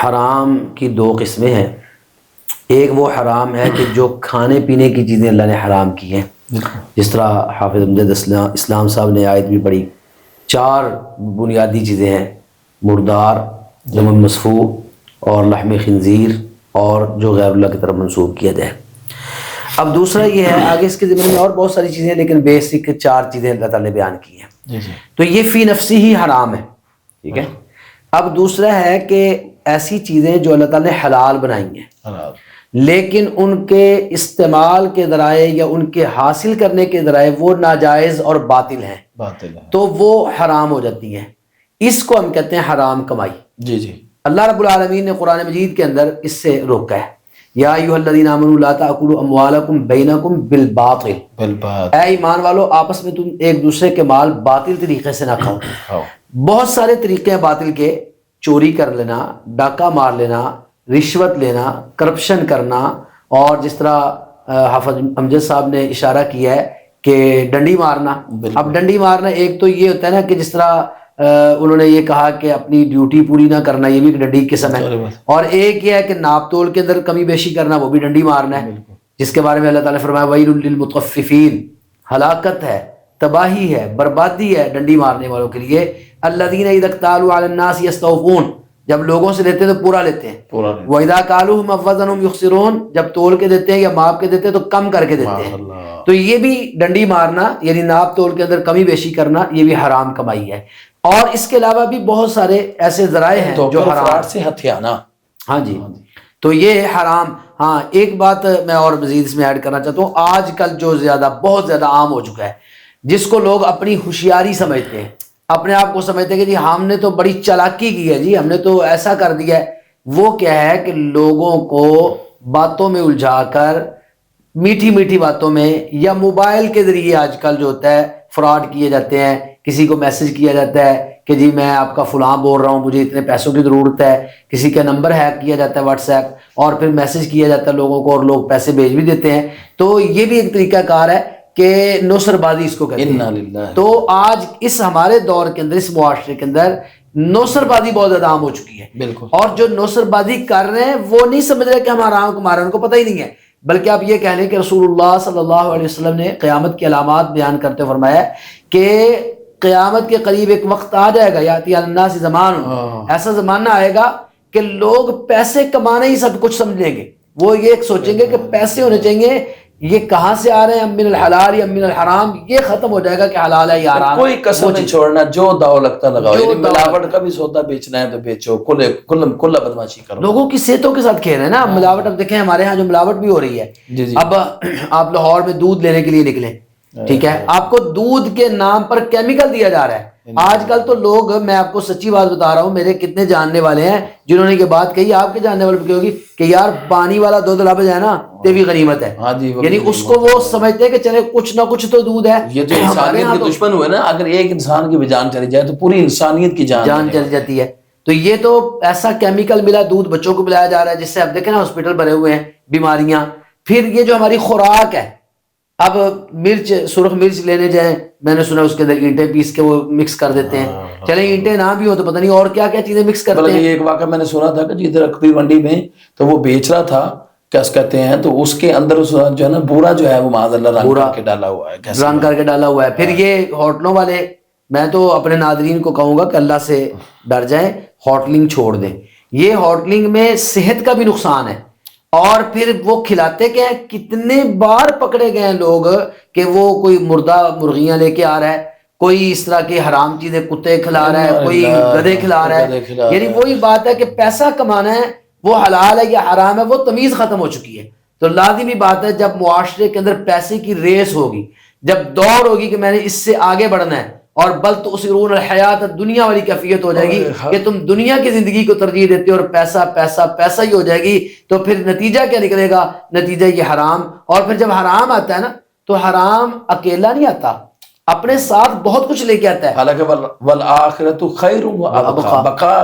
حرام کی دو قسمیں ہیں. ایک وہ حرام ہے کہ جو کھانے پینے کی چیزیں اللہ نے حرام کی ہیں، جس طرح حافظ امجد اسلام صاحب نے آیت بھی پڑھی. 4 بنیادی چیزیں ہیں: مردار، دم مسفوح اور لحم خنزیر، اور جو غیر اللہ کی طرف منسوب کیا جائے. اب دوسرا یہ ہے، آگے اس کے ضمن میں اور بہت ساری چیزیں، لیکن بیسک 4 چیزیں اللہ تعالیٰ نے بیان کی ہیں. تو یہ فی نفسی ہی حرام ہے، ٹھیک ہے. اب دوسرا ہے کہ ایسی چیزیں جو اللہ تعالیٰ نے حلال بنائی ہیں، لیکن ان کے استعمال کے ذرائع یا ان کے حاصل کرنے کے ذرائع وہ ناجائز اور باطل ہیں، تو وہ حرام ہو جاتی ہیں. اس کو ہم کہتے ہیں حرام کمائی. جی اللہ رب العالمین نے قرآن مجید کے اندر اس سے روکا ہے. یا ایھا الذین آمنوا لا تأکلوا اموالکم بینکم بالباطل، اے ایمان والو آپس میں تم ایک دوسرے کے مال باطل طریقے سے نہ کھاؤ. بہت سارے طریقے ہیں باطل کے: چوری کر لینا، ڈاکہ مار لینا، رشوت لینا، کرپشن کرنا، اور جس طرح حافظ امجد صاحب نے اشارہ کیا ہے کہ ڈنڈی مارنا. اب ڈنڈی مارنا ایک تو یہ ہوتا ہے نا کہ جس طرح انہوں نے یہ کہا کہ اپنی ڈیوٹی پوری نہ کرنا، یہ بھی ایک ڈنڈی کی قسم ہے. اور ایک یہ ہے کہ ناپ تول کے اندر کمی بیشی کرنا، وہ بھی ڈنڈی مارنا ہے، جس کے بارے میں اللہ تعالیٰ نے فرمایا ویل للمطففین، ہلاکت ہے، تباہی ہے، بربادی ہے ڈنڈی مارنے والوں کے لیے. الذین اذا اکتالوا علی الناس یستوفون، جب لوگوں سے لیتے ہیں تو پورا لیتے ہیں. وَإِذَا كَالُوهُمْ أَوْ وَزَنُوهُمْ يُخْسِرُونَ، جب تول کے دیتے ہیں یا ماپ کے دیتے ہیں تو کم کر کے دیتے ہیں. تو یہ بھی ڈنڈی مارنا، یعنی ناپ تول کے اندر کمی بیشی کرنا، یہ بھی حرام کمائی ہے. اور اس کے علاوہ بھی بہت سارے ایسے ذرائع ہیں جو حرام سے ہتھیانا. ہاں جی، تو یہ حرام. ہاں ایک بات میں اور مزید اس میں ایڈ کرنا چاہتا ہوں. آج کل جو بہت زیادہ عام ہو چکا ہے، جس کو لوگ اپنی ہوشیاری سمجھتے ہیں، اپنے آپ کو سمجھتے ہیں کہ جی ہم نے تو بڑی چالاکی کی ہے، جی ہم نے تو ایسا کر دیا ہے. وہ کیا ہے کہ لوگوں کو باتوں میں الجھا کر، میٹھی میٹھی باتوں میں، یا موبائل کے ذریعے آج کل جو ہوتا ہے فراڈ کیے جاتے ہیں. کسی کو میسج کیا جاتا ہے کہ جی میں آپ کا فلاں بول رہا ہوں، مجھے اتنے پیسوں کی ضرورت ہے. کسی کا نمبر ہیک کیا جاتا ہے واٹس ایپ، اور پھر میسج کیا جاتا ہے لوگوں کو، اور لوگ پیسے بھیج بھی دیتے ہیں. تو یہ بھی ایک طریقہ کار ہے کہ نوسر بازی اس کو کہتے ہیں. تو آج اس ہمارے دور کے اندر، اس معاشرے کے اندر نوسر بازی بہت زیادہ عام ہو چکی ہے. بالکل. اور جو نوسر بازی کر رہے ہیں وہ نہیں سمجھ رہے کہ ہم حرام کما رہے ہیں، ان کو پتہ ہی نہیں ہے. بلکہ آپ یہ کہہ لیں کہ رسول اللہ صلی اللہ علیہ وسلم نے قیامت کی علامات بیان کرتے فرمایا کہ قیامت کے قریب ایک وقت آ جائے گا، یاتی علی الناس زمان، ایسا زمانہ آئے گا کہ لوگ پیسے کمانا ہی سب کچھ سمجھیں گے. وہ یہ سوچیں گے کہ پیسے ہونے چاہیے، یہ کہاں سے آ رہے ہیں، من الحلال یا من الحرام. یہ ختم ہو جائے گا کہ حلال ہے یا حرام. کوئی قسم نہیں چھوڑنا، جو داؤ لگتا لگاؤ. یعنی ملاوٹ کا بھی سودا بیچنا ہے تو بیچو، کل بدماشی کرو. لوگوں کی صحتوں کے ساتھ کھیل رہے ہیں نا ملاوٹ. اب دیکھیں ہمارے ہاں جو ملاوٹ بھی ہو رہی ہے. اب آپ لاہور میں دودھ لینے کے لیے نکلیں، ٹھیک ہے، آپ کو دودھ کے نام پر کیمیکل دیا جا رہا ہے. آج کل تو لوگ، میں آپ کو سچی بات بتا رہا ہوں، میرے کتنے جاننے والے ہیں جنہوں نے یہ بات کہی، آپ کے جاننے والے بھی ہوگی، کہ یار پانی والا دودھ لب جائے نا تے بھی غنیمت ہے. یعنی اس کو وہ سمجھتے ہیں کہ چلے کچھ نہ کچھ تو دودھ ہے. یہ جو انسانیت کے دشمن ہوئے نا، اگر ایک انسان کی بھی جان چلی جائے تو پوری انسانیت کی جان چلی جاتی ہے. تو یہ تو ایسا کیمیکل ملا دودھ بچوں کو پلایا جا رہا ہے جس سے اب دیکھیں نا ہاسپٹل بھرے ہوئے ہیں، بیماریاں. پھر یہ جو ہماری خوراک ہے، اب مرچ، سرخ مرچ لینے جائیں، میں نے سنا اس کے اندر اینٹیں پیس کے وہ مکس کر دیتے ہیں. چلیں اینٹیں نہ بھی ہو تو پتہ نہیں اور کیا کیا چیزیں مکس کرتے ہیں. ایک واقعہ میں نے سنا تھا کہ جدھر اکبری منڈی میں تو وہ بیچ رہا تھا، کیا کہتے ہیں، تو اس کے اندر جو ہے نا بورا جو ہے وہ معاذ اللہ رنگ کر کے ڈالا ہوا ہے، رنگ کر کے ڈالا ہوا ہے. پھر یہ ہوٹلوں والے، میں تو اپنے ناظرین کو کہوں گا کہ اللہ سے ڈر جائیں، ہوٹلنگ چھوڑ دیں. یہ ہوٹلنگ میں صحت کا بھی نقصان ہے. اور پھر وہ کھلاتے کیا ہے، کتنے بار پکڑے گئے ہیں لوگ کہ وہ کوئی مردہ مرغیاں لے کے آ رہا ہے، کوئی اس طرح کی حرام چیزیں کتے کھلا رہا ہے، کوئی گدھے کھلا رہا ہے. یعنی وہی بات ہے کہ پیسہ کمانا ہے، وہ حلال ہے یا حرام ہے، وہ تمیز ختم ہو چکی ہے. تو لازمی بات ہے جب معاشرے کے اندر پیسے کی ریس ہوگی، جب دوڑ ہوگی کہ میں نے اس سے آگے بڑھنا ہے، اور بل تؤثرون الحیات دنیا والی کیفیت ہو جائے گی کہ تم دنیا کی زندگی کو ترجیح دیتے ہو اور پیسہ پیسہ پیسہ ہی ہو جائے گی. تو پھر نتیجہ کیا نکلے گا؟ نتیجہ یہ حرام. اور پھر جب حرام آتا ہے نا تو حرام اکیلا نہیں آتا، اپنے ساتھ بہت کچھ لے کے آتا ہے. حالانکہ والآخرۃ خیر وابقیٰ، بقا